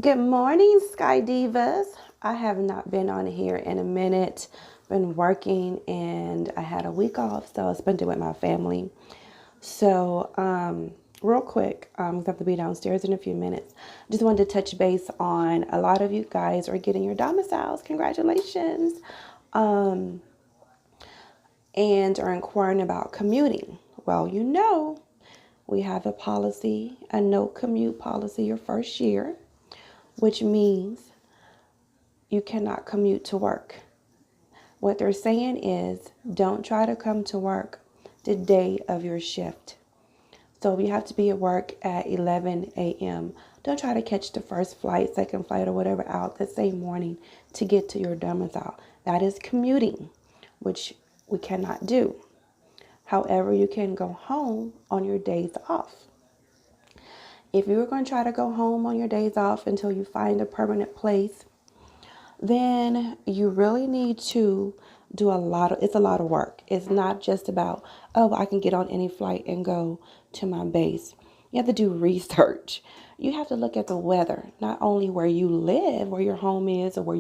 Good morning, Sky Divas. I have not been on here in a minute. Been working and I had a week off, so I spent it with my family. Real quick, I have to be downstairs in a few minutes. Just wanted to touch base on a lot of you guys are getting your domiciles. Congratulations. Um, and are inquiring about commuting. Well, we have a policy, a no commute policy your first year, which means you cannot commute to work. What they're saying is don't try to come to work the day of your shift. So if you have to be at work at 11 a.m., don't try to catch the first flight, second flight, or whatever out that same morning to get to your domicile. That is commuting, which we cannot do. However, you can go home on your days off. If you were going to try to go home on your days off until you find a permanent place, then you really need to do it's a lot of work. It's not just about, oh, I can get on any flight and go to my base. You have to do research. You have to look at the weather, not only where you live, where your home is, or where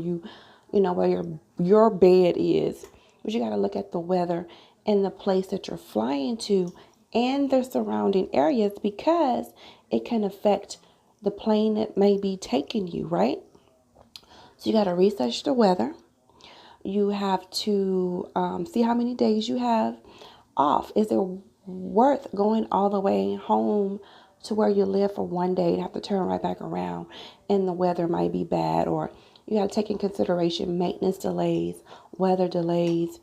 your bed is, but you got to look at the weather and the place that you're flying to and the surrounding areas because it can affect the plane that may be taking you, right? So you got to research the weather. You have to see how many days you have off. Is it worth going all the way home to where you live for one day and have to turn right back around and the weather might be bad? Or you got to take in consideration maintenance delays, weather delays,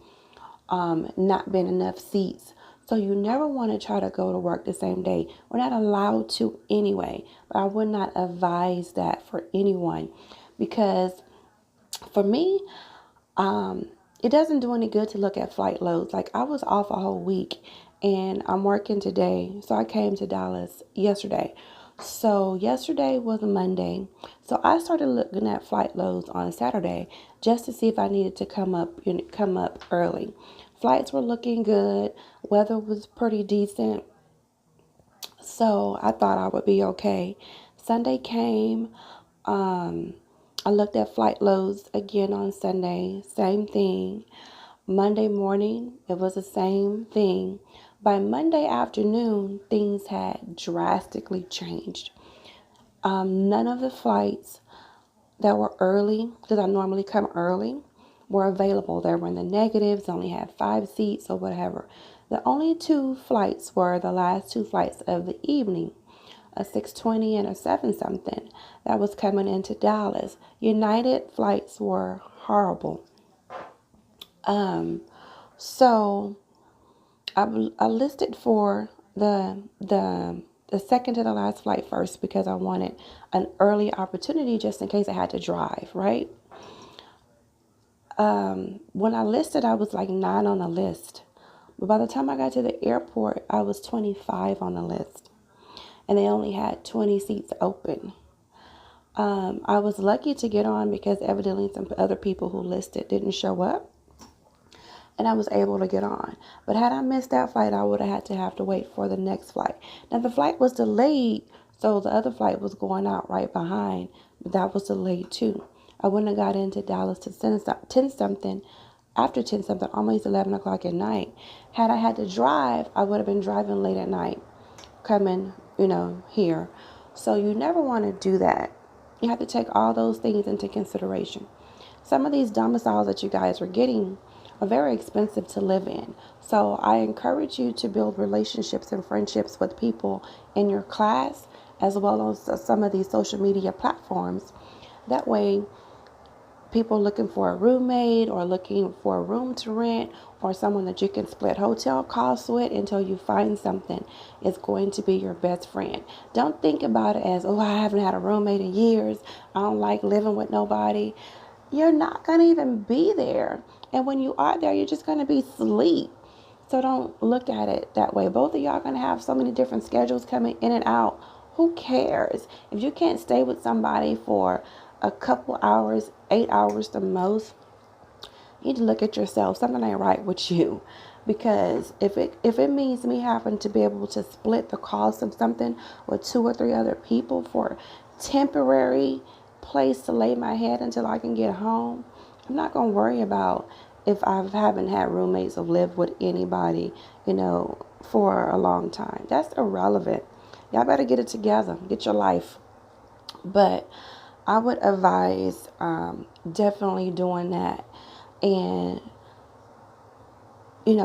not being enough seats. So you never want to try to go to work the same day. We're not allowed to anyway, but I would not advise that for anyone because for me, it doesn't do any good to look at flight loads. Like I was off a whole week and I'm working today. So I came to Dallas yesterday. So yesterday was a Monday. So I started looking at flight loads on Saturday just to see if I needed to come up early. Flights were looking good. Weather was pretty decent. So I thought I would be okay. Sunday came. Um, I looked at flight loads again on Sunday. Same thing. Monday morning, it was the same thing. By Monday afternoon, things had drastically changed. None of the flights that were early, because I normally come early, were available. They were in the negatives, only had 5 seats or whatever. The only two flights were the last two flights of the evening, a 6:20 and a 7 something that was coming into Dallas. United flights were horrible. Um, so I listed for the second to the last flight first because I wanted an early opportunity just in case I had to drive, right? When I listed, I was like 9 on the list. But by the time I got to the airport, I was 25 on the list. And they only had 20 seats open. I was lucky to get on because evidently some other people who listed didn't show up. And I was able to get on. But had I missed that flight, I would have to wait for the next flight. Now the flight was delayed, so the other flight was going out right behind, but that was delayed too. I wouldn't have got into Dallas to 10 something, after 10 something, almost 11 o'clock at night. Had I had to drive, I would have been driving late at night, coming, here. So you never want to do that. You have to take all those things into consideration. Some of these domiciles that you guys are getting are very expensive to live in. So I encourage you to build relationships and friendships with people in your class as well as some of these social media platforms. That way, people looking for a roommate or looking for a room to rent or someone that you can split hotel costs with until you find something is going to be your best friend. Don't think about it as, oh, I haven't had a roommate in years. I don't like living with nobody. You're not going to even be there. And when you are there, you're just going to be asleep. So don't look at it that way. Both of y'all are going to have so many different schedules coming in and out. Who cares? If you can't stay with somebody for a couple hours, 8 hours the most, you need to look at yourself. Something ain't right with you. Because if it means me having to be able to split the cost of something with 2 or 3 other people for temporary place to lay my head until I can get home, I'm not going to worry about if I haven't had roommates or lived with anybody, for a long time. That's irrelevant. Y'all better get it together. Get your life. But I would advise definitely doing that. And,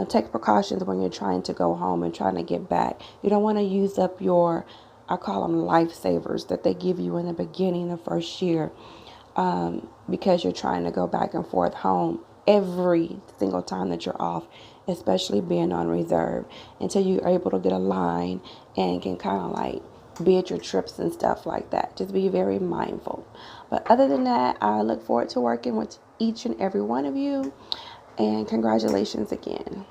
take precautions when you're trying to go home and trying to get back. You don't want to use up I call them lifesavers that they give you in the beginning, the first year, because you're trying to go back and forth home every single time that you're off, especially being on reserve, until you're able to get a line and can kind of like bid your trips and stuff like that. Just be very mindful. But other than that, I look forward to working with each and every one of you. And congratulations again.